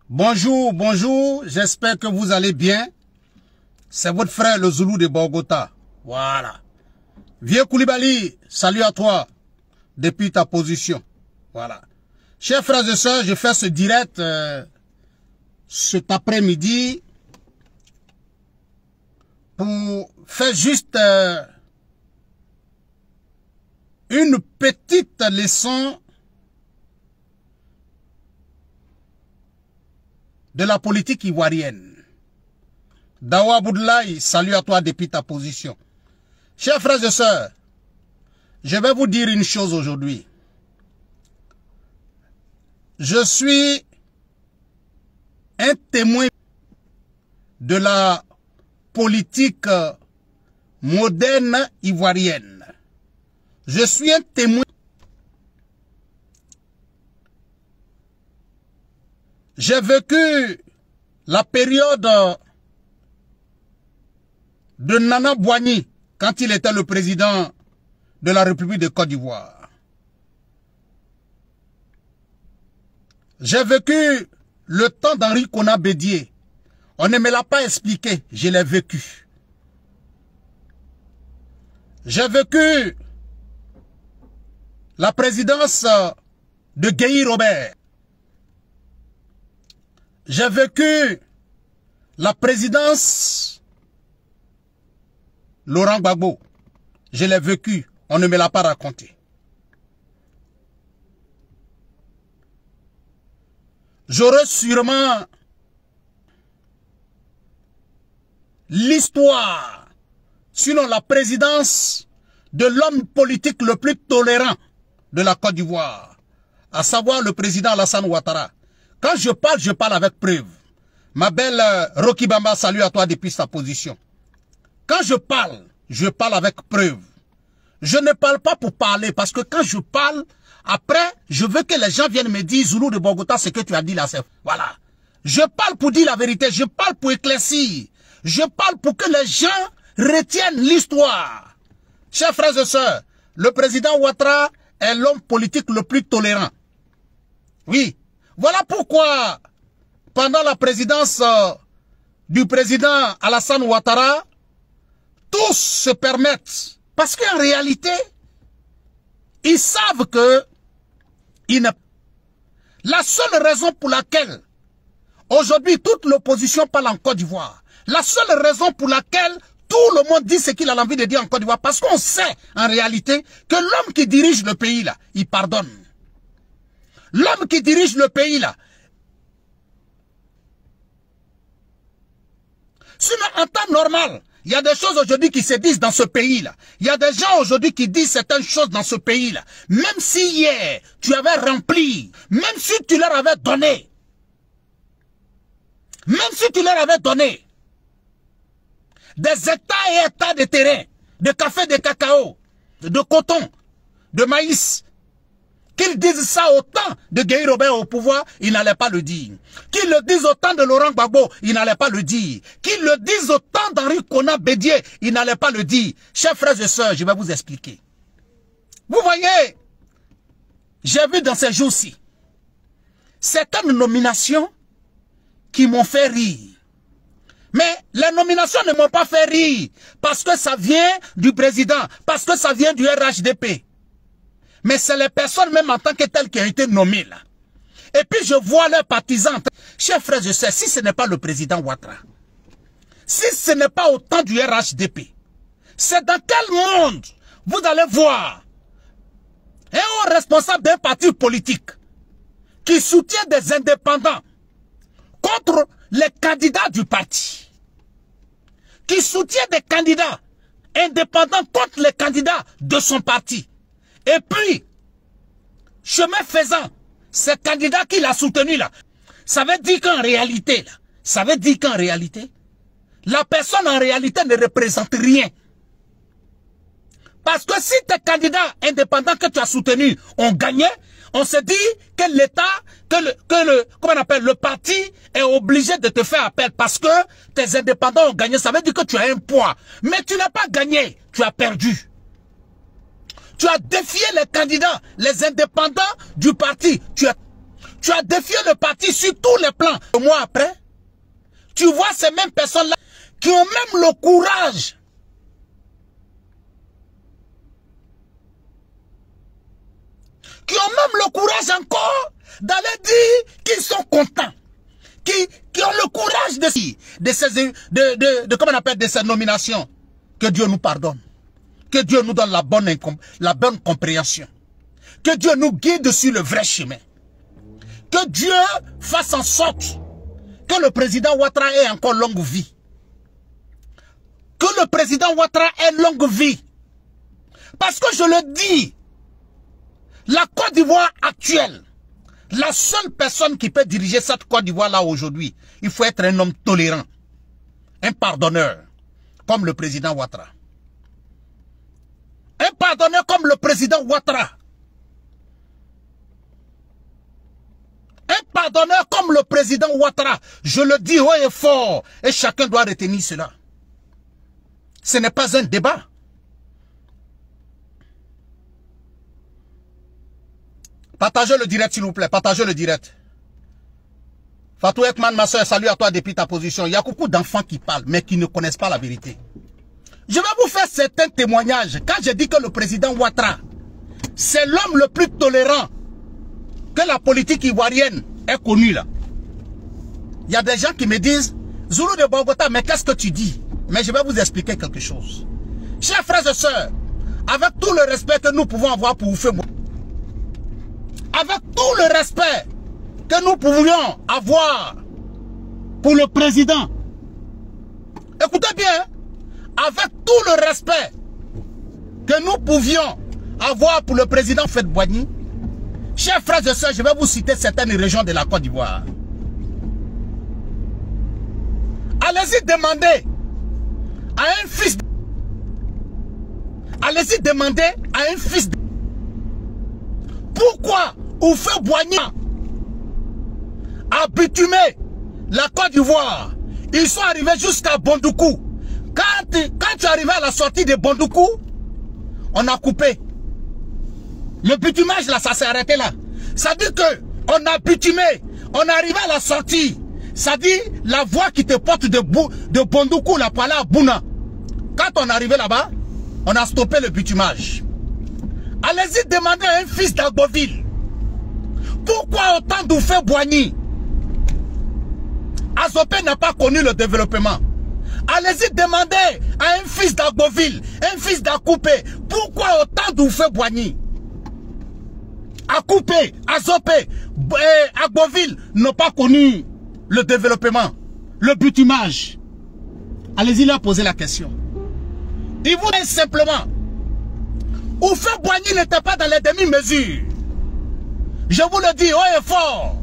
Bonjour, bonjour, j'espère que vous allez bien. C'est votre frère le Zoulou de Bogota. Voilà. Vieux Koulibaly, salut à toi depuis ta position. Voilà. Chers frères et sœurs, je fais ce direct cet après-midi pour faire juste une petite leçon de la politique ivoirienne. Dawa Abdoulaye, salut à toi depuis ta position. Chers frères et sœurs, je vais vous dire une chose aujourd'hui. Je suis un témoin de la politique moderne ivoirienne. Je suis un témoin. J'ai vécu la période de Nana Boigny quand il était le président de la République de Côte d'Ivoire. J'ai vécu le temps d'Henri Konan Bédié. On ne me l'a pas expliqué, je l'ai vécu. J'ai vécu la présidence de Guéhi Robert. J'ai vécu la présidence Laurent Gbagbo. Je l'ai vécu, on ne me l'a pas raconté. J'aurai sûrement l'histoire, sinon la présidence de l'homme politique le plus tolérant de la Côte d'Ivoire, à savoir le président Alassane Ouattara. Quand je parle avec preuve. Ma belle Rocky Bamba, salut à toi depuis sa position. Quand je parle avec preuve. Je ne parle pas pour parler, parce que quand je parle, après, je veux que les gens viennent me dire, Zoulou de Bogota, ce que tu as dit là, c'est... Voilà. Je parle pour dire la vérité, je parle pour éclaircir. Je parle pour que les gens retiennent l'histoire. Chers frères et sœurs, le président Ouattara est l'homme politique le plus tolérant. Oui. Voilà pourquoi, pendant la présidence du président Alassane Ouattara, tous se permettent. Parce qu'en réalité, ils savent que la seule raison pour laquelle aujourd'hui toute l'opposition parle en Côte d'Ivoire, la seule raison pour laquelle tout le monde dit ce qu'il a envie de dire en Côte d'Ivoire, parce qu'on sait en réalité que l'homme qui dirige le pays là, il pardonne. L'homme qui dirige le pays là. Sinon, en temps normal, il y a des choses aujourd'hui qui se disent dans ce pays-là. Il y a des gens aujourd'hui qui disent certaines choses dans ce pays-là. Même si hier, tu avais rempli, même si tu leur avais donné, des hectares et hectares de terrain, de café, de cacao, de coton, de maïs, qu'ils disent ça au temps de Guéhi Robert au pouvoir, ils n'allaient pas le dire. Qu'ils le disent au temps de Laurent Gbagbo, ils n'allaient pas le dire. Qu'ils le disent au temps d'Henri Konan Bédié, ils n'allaient pas le dire. Chers frères et sœurs, je vais vous expliquer. Vous voyez, j'ai vu dans ces jours-ci certaines nominations qui m'ont fait rire. Mais les nominations ne m'ont pas fait rire parce que ça vient du président, parce que ça vient du RHDP. Mais c'est les personnes même en tant que telles qui ont été nommées là. Et puis je vois leurs partisans. Chers frères et sœurs, si ce n'est pas le président Ouattara, si ce n'est pas au temps du RHDP, c'est dans quel monde vous allez voir un haut responsable d'un parti politique qui soutient des indépendants contre les candidats du parti, qui soutient des candidats indépendants contre les candidats de son parti. Et puis, chemin faisant, ces candidats qu'il a soutenus là, ça veut dire qu'en réalité, la personne en réalité ne représente rien. Parce que si tes candidats indépendants que tu as soutenus ont gagné, on se dit que l'État, comment on appelle, le parti est obligé de te faire appel parce que tes indépendants ont gagné. Ça veut dire que tu as un poids. Mais tu n'as pas gagné, tu as perdu. Tu as défié les candidats, les indépendants du parti. Tu as défié le parti sur tous les plans. Un mois après, tu vois ces mêmes personnes-là qui ont même le courage encore d'aller dire qu'ils sont contents, qui ont le courage de comment on appelle, de ces nominations. Que Dieu nous pardonne. Que Dieu nous donne la bonne compréhension. Que Dieu nous guide sur le vrai chemin. Que Dieu fasse en sorte que le président Ouattara ait encore longue vie. Que le président Ouattara ait longue vie. Parce que je le dis, la Côte d'Ivoire actuelle, la seule personne qui peut diriger cette Côte d'Ivoire là aujourd'hui, il faut être un homme tolérant, un pardonneur, comme le président Ouattara. Un pardonneur comme le président Ouattara. Un pardonneur comme le président Ouattara. Je le dis haut et fort. Et chacun doit retenir cela. Ce n'est pas un débat. Partagez le direct s'il vous plaît. Partagez le direct. Fatou Ekman, ma soeur, salut à toi depuis ta position. Il y a beaucoup d'enfants qui parlent, mais qui ne connaissent pas la vérité. Je vais vous faire certains témoignages. Quand je dis que le président Ouattara, c'est l'homme le plus tolérant que la politique ivoirienne ait connu là. Il y a des gens qui me disent, Zulu de Bogota, mais qu'est-ce que tu dis? Mais je vais vous expliquer quelque chose. Chers frères et sœurs, avec tout le respect que nous pouvons avoir pour vous, avec tout le respect que nous pourrions avoir pour le président, écoutez bien, avec tout le respect que nous pouvions avoir pour le président Houphouët-Boigny, chers frères et sœurs, je vais vous citer certaines régions de la Côte d'Ivoire. Allez-y demander à un fils. Allez-y demander à un fils. Pourquoi Houphouët-Boigny a bitumé la Côte d'Ivoire? Ils sont arrivés jusqu'à Bondoukou. Quand tu es arrivé à la sortie de Bondoukou, on a coupé. Le bitumage là, ça s'est arrêté là. Ça dit que on a bitumé, on est arrivé à la sortie. Ça dit la voie qui te porte de Bondoukou là pour aller à Bouna. Quand on est arrivé là-bas, on a stoppé le bitumage. Allez-y demander à un fils d'Agboville. Pourquoi autant d'Houphouët-Boigny? Azopé n'a pas connu le développement. Allez-y demander à un fils d'Agboville, un fils d'Akoupé, pourquoi autant d'Houphouët-Boigny? Akoupé, Azopé, Agboville n'ont pas connu le développement, le bitumage. Allez-y leur poser la question. Il vous dit simplement, Houphouët-Boigny n'était pas dans les demi-mesures. Je vous le dis haut et fort.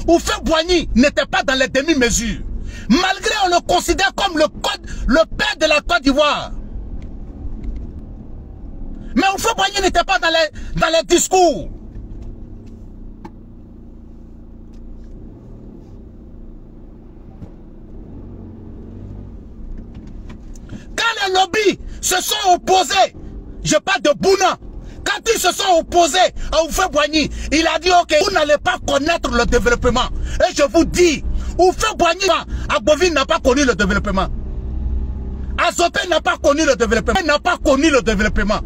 Houphouët-Boigny n'était pas dans les demi-mesures. Malgré on le considère comme le père de la Côte d'Ivoire. Mais Houphouët-Boigny n'était pas dans les discours. Quand les lobbies se sont opposés, je parle de Bouna, quand ils se sont opposés à Houphouët-Boigny, il a dit ok, vous n'allez pas connaître le développement. Et je vous dis, Houphouët-Boigny, Agboville n'a pas connu le développement. Azopé n'a pas connu le développement. N'a pas connu le développement.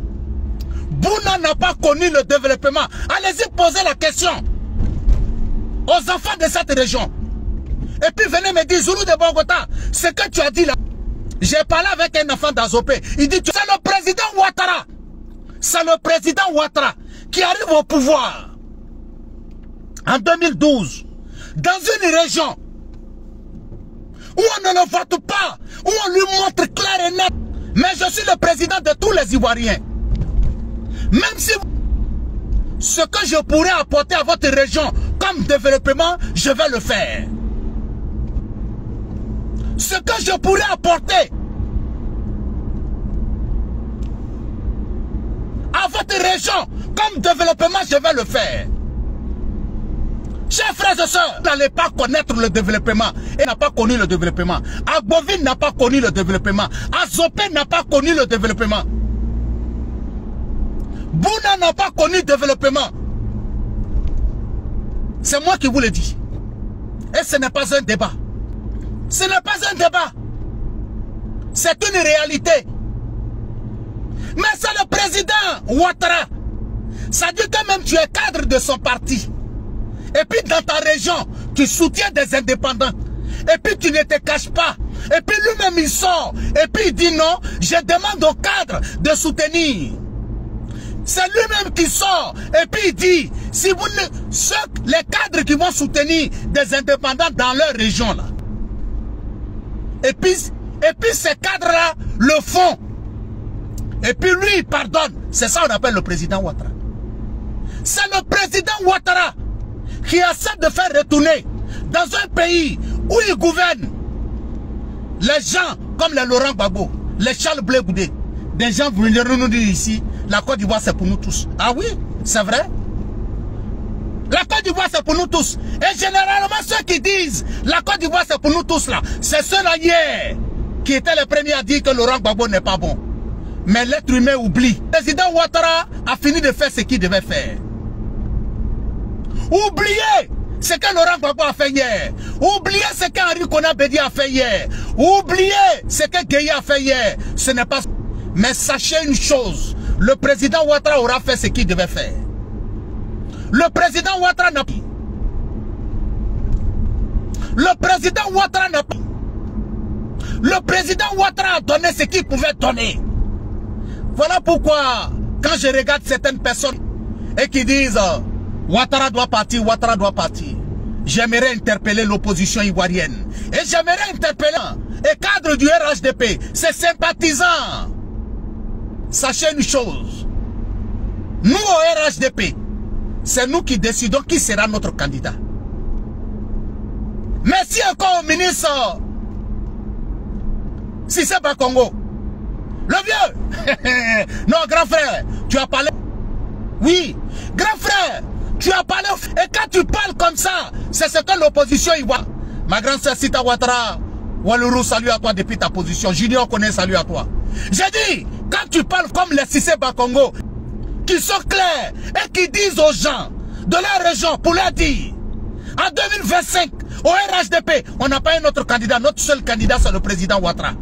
Bouna n'a pas connu le développement. Allez-y poser la question aux enfants de cette région. Et puis venez me dire, Zulu de Bogota, ce que tu as dit là. J'ai parlé avec un enfant d'Azopé. Il dit, c'est le président Ouattara. C'est le président Ouattara qui arrive au pouvoir en 2012 dans une région où on ne le vote pas, où on lui montre clair et net. Mais je suis le président de tous les Ivoiriens. Même si ce que je pourrais apporter à votre région comme développement, je vais le faire. Ce que je pourrais apporter à votre région comme développement, je vais le faire. Chers frères et sœurs, vous n'allez pas connaître le développement. Et n'a pas connu le développement. Agboville n'a pas connu le développement. Azopé n'a pas connu le développement. Bouna n'a pas connu développement. C'est moi qui vous le dis. Et ce n'est pas un débat. Ce n'est pas un débat. C'est une réalité. Mais c'est le président Ouattara. Ça dit que même tu es cadre de son parti. Et puis dans ta région, tu soutiens des indépendants. Et puis tu ne te caches pas. Et puis lui-même il sort. Et puis il dit non, je demande aux cadres de soutenir. C'est lui-même qui sort. Et puis il dit, si vous ne, les cadres qui vont soutenir des indépendants dans leur région là. Et puis ces cadres-là le font. Et puis lui il pardonne. C'est ça qu'on appelle le président Ouattara. C'est le président Ouattara qui essaie de faire retourner dans un pays où il gouverne les gens comme les Laurent Gbagbo, les Charles Blé Goudé. Des gens viendront nous dire ici, la Côte d'Ivoire c'est pour nous tous. Ah oui, c'est vrai. La Côte d'Ivoire c'est pour nous tous. Et généralement ceux qui disent la Côte d'Ivoire c'est pour nous tous là, c'est ceux-là hier qui étaient les premiers à dire que Laurent Gbagbo n'est pas bon. Mais l'être humain oublie. Le président Ouattara a fini de faire ce qu'il devait faire. Oubliez ce que Laurent Gbagbo a fait hier. Oubliez ce qu'Henri Konan Bédié a fait hier. Oubliez ce que Gueye a fait hier. Ce n'est pas... Mais sachez une chose. Le président Ouattara aura fait ce qu'il devait faire. Le président Ouattara n'a pas... Le président Ouattara n'a pas... Le président Ouattara a donné ce qu'il pouvait donner. Voilà pourquoi, quand je regarde certaines personnes et qui disent Ouattara doit partir, Ouattara doit partir, j'aimerais interpeller l'opposition ivoirienne. Et j'aimerais interpeller les cadres du RHDP, ses sympathisants. Sachez une chose, nous au RHDP, c'est nous qui décidons qui sera notre candidat. Merci encore au ministre Cissé Bakongo. Le vieux. Non, grand frère, tu as parlé. Oui, grand frère, tu as parlé. Et quand tu parles comme ça, c'est ce que l'opposition y voit. Ma grande sœur Sita Ouattara, Waluru, salut à toi depuis ta position. Junior connaît, salut à toi. J'ai dit, quand tu parles comme les Cissé Bakongo, qui sont clairs et qui disent aux gens de leur région pour leur dire, en 2025, au RHDP, on n'a pas un autre candidat. Notre seul candidat, c'est le président Ouattara.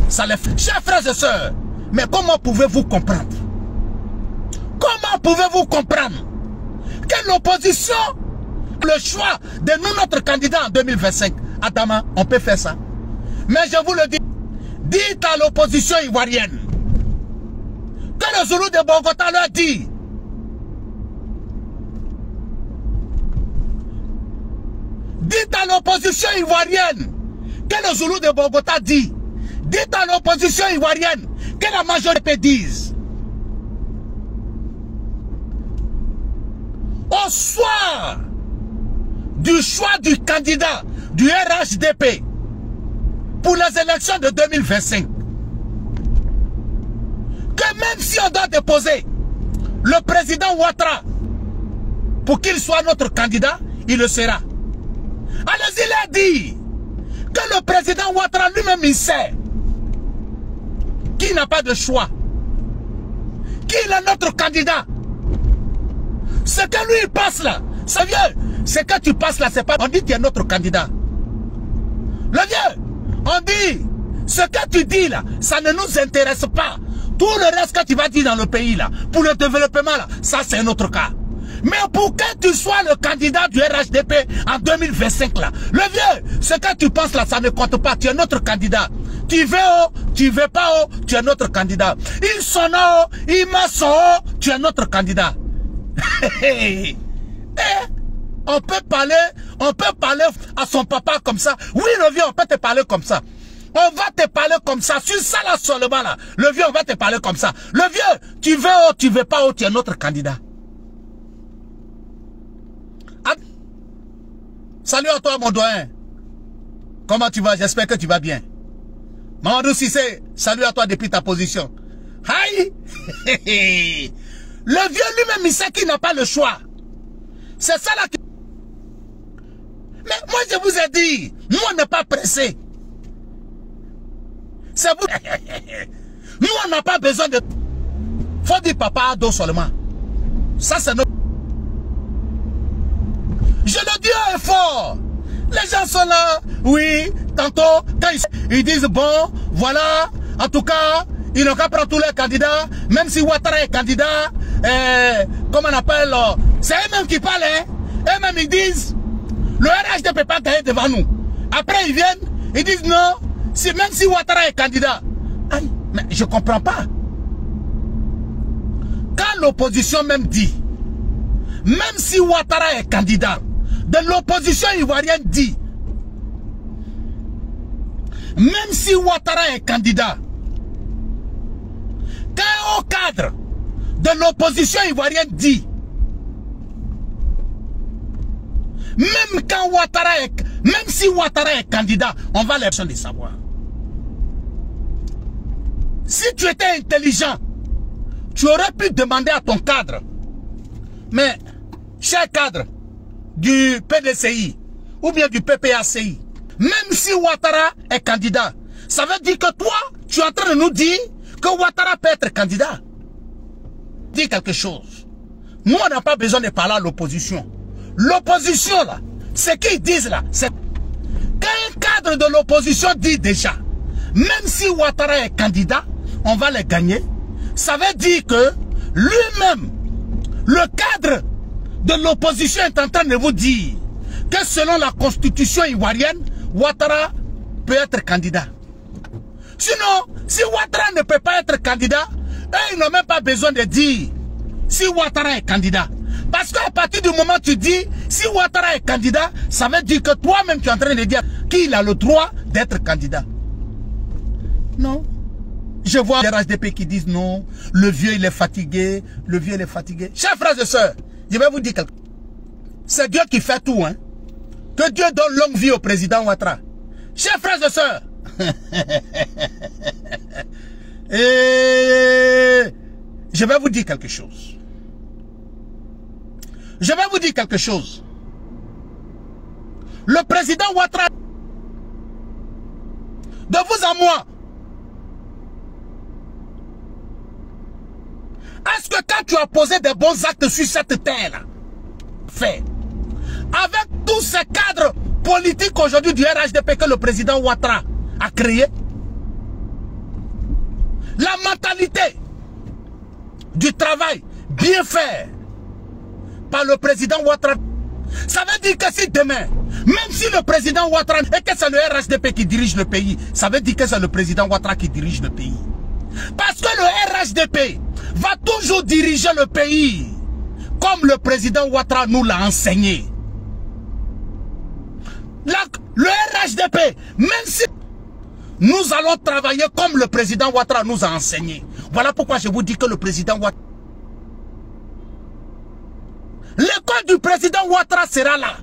Ça les fait. Chers frères et sœurs, mais comment pouvez-vous comprendre? Comment pouvez-vous comprendre que l'opposition, le choix de nous, notre candidat en 2025, Adama, on peut faire ça. Mais je vous le dis, dites à l'opposition ivoirienne que le Zoulou de Bogota leur dit. Dites à l'opposition ivoirienne que le Zoulou de Bogota dit. Dites à l'opposition ivoirienne que la majorité dise. Au soir du choix du candidat du RHDP pour les élections de 2025, que même si on doit déposer le président Ouattara pour qu'il soit notre candidat, il le sera. Allez-y leur dire que le président Ouattara lui-même il sait qu'il n'a pas de choix, qu'il est notre candidat. Ce que lui il passe là, ça vient, ce que tu passes là, c'est pas, on dit que tu es notre candidat. Le vieux, on dit, ce que tu dis là, ça ne nous intéresse pas. Tout le reste que tu vas dire dans le pays là, pour le développement là, ça c'est notre cas. Mais pour que tu sois le candidat du RHDP en 2025 là, le vieux, ce que tu penses là, ça ne compte pas, tu es notre candidat. Tu veux haut, tu veux pas haut, tu es notre candidat. Ils sont haut, ils sont haut, tu es notre candidat. Et on peut parler à son papa comme ça. Oui, le vieux, on peut te parler comme ça. On va te parler comme ça. Sur ça là seulement là. Le vieux, on va te parler comme ça. Le vieux, tu veux haut, tu veux pas haut, tu es notre candidat. Ah. Salut à toi, mon doyen. Comment tu vas? J'espère que tu vas bien. Mamadou Cissé, salut à toi depuis ta position. Aïe. Le vieux lui-même, il sait qu'il n'a pas le choix. C'est ça là. Mais moi, je vous ai dit, nous, on n'est pas pressés. C'est vous. Nous, on n'a pas besoin de... faut dire papa Ado seulement. Ça c'est notre... Je le dis haut et fort. Les gens sont là, oui, tantôt, quand ils disent bon, voilà, en tout cas, ils n'ont qu'à prendre tous les candidats, même si Ouattara est candidat, comment on appelle, c'est eux-mêmes qui parlent, hein. Eux-mêmes ils disent, le RH ne peut pas gagner devant nous. Après ils viennent, ils disent non, même si Ouattara est candidat. Aïe, mais je ne comprends pas. Quand l'opposition même dit, même si Ouattara est candidat, de l'opposition ivoirienne dit, même si Ouattara est candidat, quand au cadre de l'opposition ivoirienne dit, même quand Ouattara est, même si Ouattara est candidat, on va les de savoir. Si tu étais intelligent, tu aurais pu demander à ton cadre, mais cher cadre du PDCI ou bien du PPACI, même si Ouattara est candidat, ça veut dire que toi, tu es en train de nous dire que Ouattara peut être candidat. Dis quelque chose. Nous, on n'a pas besoin de parler à l'opposition. L'opposition, là, ce qu'ils disent là, c'est quand un cadre de l'opposition dit déjà, même si Ouattara est candidat, on va les gagner. Ça veut dire que lui-même, le cadre de l'opposition est en train de vous dire que selon la constitution ivoirienne, Ouattara peut être candidat. Sinon, si Ouattara ne peut pas être candidat, eux, ils n'ont même pas besoin de dire si Ouattara est candidat. Parce qu'à partir du moment où tu dis si Ouattara est candidat, ça veut dire que toi-même tu es en train de dire qu'il a le droit d'être candidat. Non. Je vois des RHDP qui disent non, le vieux il est fatigué, le vieux il est fatigué. Chers frères et sœurs, je vais vous dire quelque chose. C'est Dieu qui fait tout, hein. Que Dieu donne longue vie au président Ouattara. Chers frères et sœurs, et je vais vous dire quelque chose. Je vais vous dire quelque chose. Le président Ouattara, de vous à moi, est-ce que quand tu as posé des bons actes sur cette terre-là, fait, avec tous ces cadres politiques aujourd'hui du RHDP que le président Ouattara a créé, la mentalité du travail bien fait par le président Ouattara, ça veut dire que si demain, même si le président Ouattara et que c'est le RHDP qui dirige le pays, ça veut dire que c'est le président Ouattara qui dirige le pays. Parce que le RHDP va toujours diriger le pays comme le président Ouattara nous l'a enseigné. Le RHDP, même si nous allons travailler comme le président Ouattara nous a enseigné. Voilà pourquoi je vous dis que le président Ouattara, l'école du président Ouattara sera là.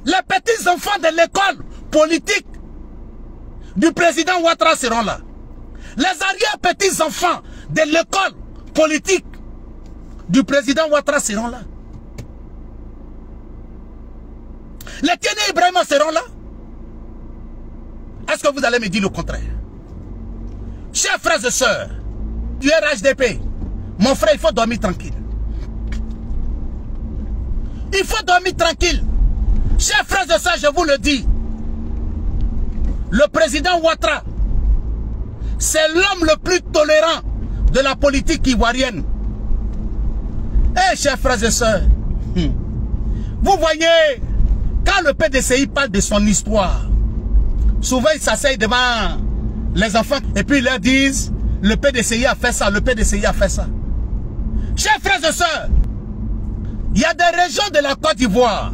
Les petits enfants de l'école politique du président Ouattara seront là. Les arrière-petits enfants de l'école politique du président Ouattara seront là. Les Tiéné Ibrahima seront là. Est-ce que vous allez me dire le contraire? Chers frères et sœurs du RHDP, mon frère, il faut dormir tranquille. Il faut dormir tranquille. Chers frères et sœurs, je vous le dis, le président Ouattara, c'est l'homme le plus tolérant de la politique ivoirienne. Eh, chers frères et sœurs, vous voyez, quand le PDCI parle de son histoire, souvent ils s'asseyent devant les enfants et puis ils leur disent, le PDCI a fait ça, le PDCI a fait ça. Chers frères et sœurs, il y a des régions de la Côte d'Ivoire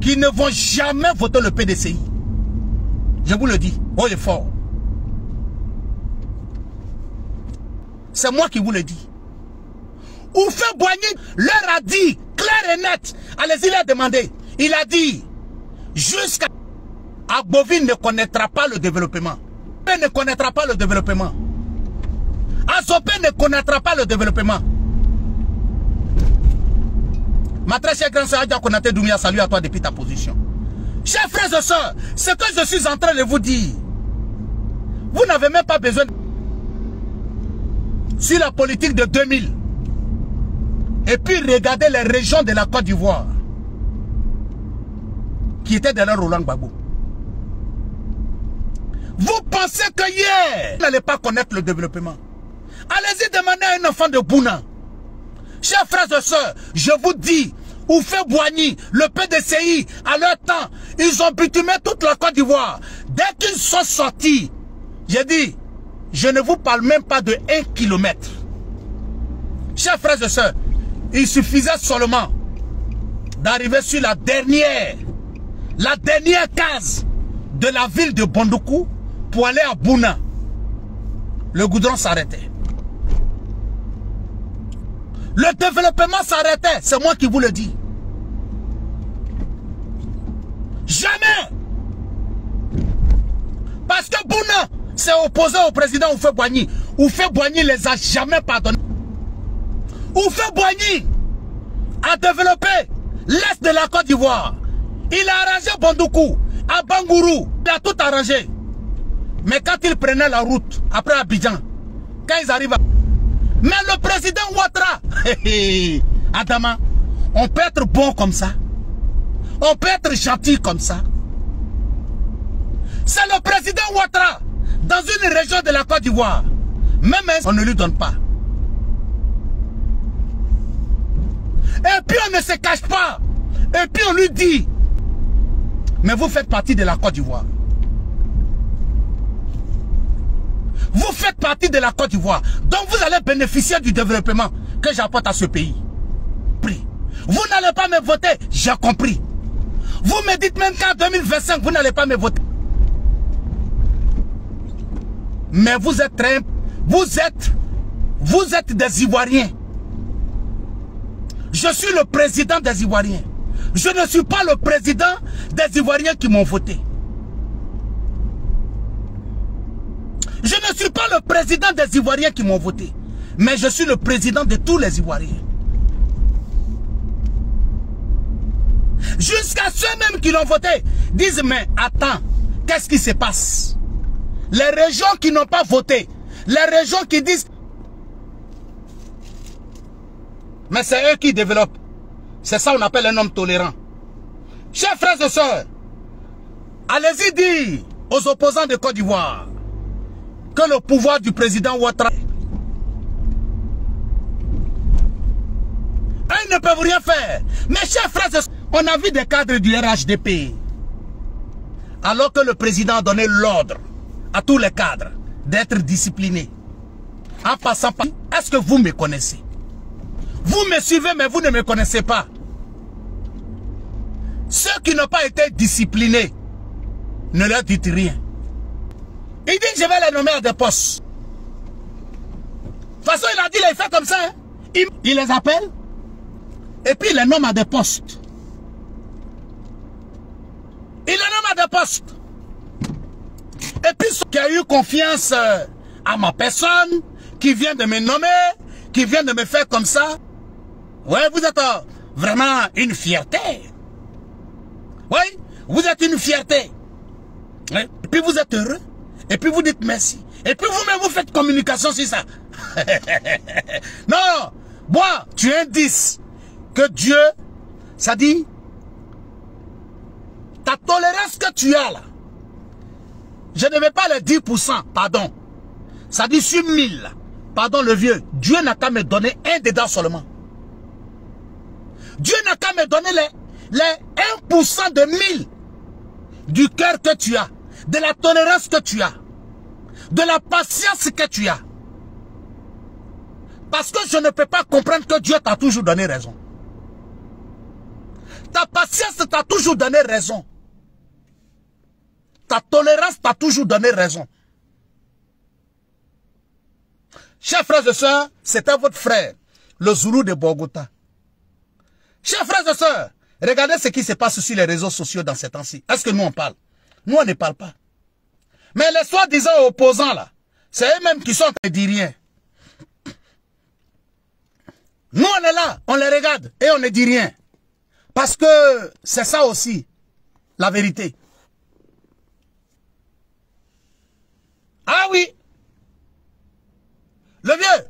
qui ne vont jamais voter le PDCI. Je vous le dis, haut et fort. C'est moi qui vous le dis. Oufé Boigny leur a dit, clair et net, allez-y leur demander. Il a dit, jusqu'à Agboville ne connaîtra pas le développement. Ne connaîtra pas le développement. Azopé ne connaîtra pas le développement. Ma très chère grande sœur Adja Konaté Doumbia, salut à toi depuis ta position. Chers frères et sœurs, ce que je suis en train de vous dire, vous n'avez même pas besoin. sur la politique de 2000. Et puis regardez les régions de la Côte d'Ivoire qui étaient derrière Roland Gbagbo. Vous pensez que hier, vous n'allez pas connaître le développement. Allez-y demander à un enfant de Bouna. Chers frères et sœurs, je vous dis, Houphouët-Boigny, le PDCI, à leur temps, ils ont bitumé toute la Côte d'Ivoire. Dès qu'ils sont sortis, j'ai dit, je ne vous parle même pas de 1 kilomètre. Chers frères et sœurs, il suffisait seulement d'arriver sur la dernière case de la ville de Bondoukou pour aller à Bouna. Le goudron s'arrêtait. Le développement s'arrêtait, c'est moi qui vous le dis. Jamais. Parce que Bouna s'est opposé au président Houphouët-Boigny. Houphouët-Boigny les a jamais pardonnés. Houphouët-Boigny a développé l'est de la Côte d'Ivoire. Il a arrangé Bondoukou, à Bangourou. Il a tout arrangé. Mais quand il prenait la route, après Abidjan, quand ils arrivent à... Mais le président Ouattara, Adama, on peut être bon comme ça. On peut être gentil comme ça. C'est le président Ouattara, dans une région de la Côte d'Ivoire. Même on ne lui donne pas. Et puis on ne se cache pas. Et puis on lui dit, mais vous faites partie de la Côte d'Ivoire. Vous faites partie de la Côte d'Ivoire. Donc vous allez bénéficier du développement que j'apporte à ce pays. Vous n'allez pas me voter, j'ai compris. Vous me dites même qu'en 2025, vous n'allez pas me voter. Mais vous êtes des Ivoiriens. Je suis le président des Ivoiriens. Je ne suis pas le président des Ivoiriens qui m'ont voté. Je ne suis pas le président des Ivoiriens qui m'ont voté. Mais je suis le président de tous les Ivoiriens. Jusqu'à ceux-mêmes qui l'ont voté disent, mais attends, qu'est-ce qui se passe? Les régions qui n'ont pas voté, les régions qui disent, mais c'est eux qui développent. C'est ça qu'on appelle un homme tolérant. Chers frères et sœurs, allez-y dire aux opposants de Côte d'Ivoire que le pouvoir du président Ouattara, ils ne peuvent rien faire. Mais chers frères et sœurs, on a vu des cadres du RHDP, alors que le président a donné l'ordre à tous les cadres d'être disciplinés. En passant par... Est-ce que vous me connaissez? Vous me suivez, mais vous ne me connaissez pas. Ceux qui n'ont pas été disciplinés, ne leur dites rien. Il dit, je vais les nommer à des postes. De toute façon, il a dit, il fait comme ça. Hein? Il les appelle, et puis il les nomme à des postes. Il les nomme à des postes. Et puis, ceux qui ont eu confiance à ma personne, qui vient de me nommer, qui vient de me faire comme ça, ouais, vous êtes vraiment une fierté. Oui, vous êtes une fierté. Et puis vous êtes heureux. Et puis vous dites merci. Et puis vous-même vous faites communication sur ça. Non, moi, tu es un 10. Que Dieu, ça dit, ta tolérance que tu as là, je ne vais pas le 10%, pardon. Ça dit sur 1000, pardon le vieux, Dieu n'a qu'à me donner un dedans seulement. Dieu n'a qu'à me donner les 1% de 1000 du cœur que tu as, de la tolérance que tu as, de la patience que tu as. Parce que je ne peux pas comprendre que Dieu t'a toujours donné raison. Ta patience t'a toujours donné raison. Ta tolérance t'a toujours donné raison. Chers frères et sœurs, c'était votre frère, le Zoulou de Bogota. Chers frères et sœurs, regardez ce qui se passe sur les réseaux sociaux dans ces temps-ci. Est-ce que nous on parle? Nous on ne parle pas. Mais les soi-disant opposants là, c'est eux-mêmes qui sont en train de dire rien. Nous on est là, on les regarde et on ne dit rien. Parce que c'est ça aussi, la vérité. Ah oui. Le vieux,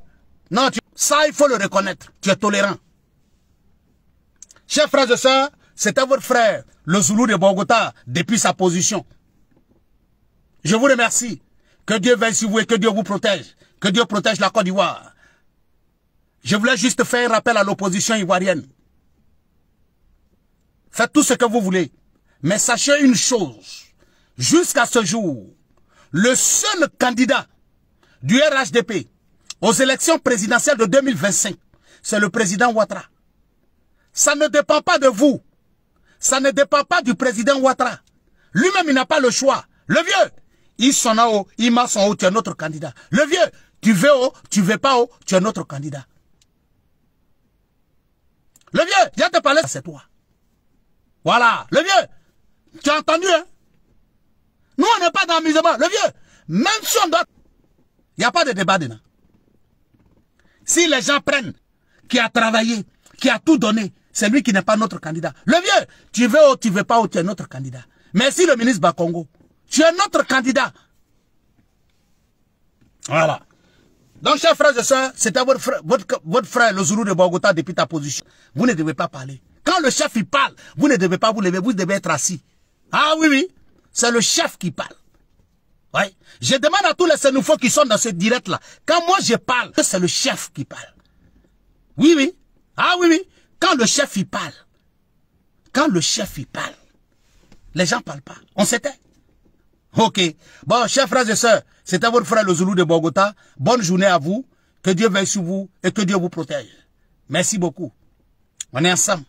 Non, ça, il faut le reconnaître. Tu es tolérant. Chers frères et sœurs, c'était votre frère, le Zoulou de Bogota, depuis sa position. Je vous remercie. Que Dieu veille sur vous et que Dieu vous protège. Que Dieu protège la Côte d'Ivoire. Je voulais juste faire un rappel à l'opposition ivoirienne. Faites tout ce que vous voulez. Mais sachez une chose. Jusqu'à ce jour, le seul candidat du RHDP aux élections présidentielles de 2025, c'est le président Ouattara. Ça ne dépend pas de vous. Ça ne dépend pas du président Ouattara. Lui-même, il n'a pas le choix. Le vieux, il s'en a haut, il m'a son haut, tu es notre candidat. Le vieux, tu veux haut, tu veux pas haut, tu es notre candidat. Le vieux, viens te parler, c'est toi. Voilà, le vieux, tu as entendu, hein? Nous, on n'est pas dans l'amusement. Le vieux, même si on doit... Il n'y a pas de débat dedans. Si les gens prennent, qui a travaillé, qui a tout donné, c'est lui qui n'est pas notre candidat. Le vieux, tu veux ou tu veux pas ou tu es notre candidat. Mais si le ministre Bakongo, tu es notre candidat. Voilà. Donc, chers frères et sœurs, c'était votre frère, le Zoulou de Bogota, depuis ta position. Vous ne devez pas parler. Quand le chef, il parle, vous ne devez pas vous lever, vous devez être assis. Ah oui, oui, c'est le chef qui parle. Ouais. Je demande à tous les sénoufos qui sont dans ce direct-là, quand moi je parle, c'est le chef qui parle. Oui, oui. Ah oui, oui. Quand le chef, il parle, les gens ne parlent pas. On s'était. Ok. Bon, chers frères et sœurs, c'était votre frère le Zoulou de Bogota. Bonne journée à vous. Que Dieu veille sur vous et que Dieu vous protège. Merci beaucoup. On est ensemble.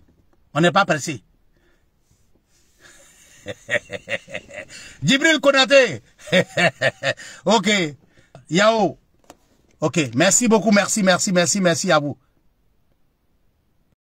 On n'est pas pressé. Djibril Konaté. Ok. Yao. Ok. Merci beaucoup. Merci à vous.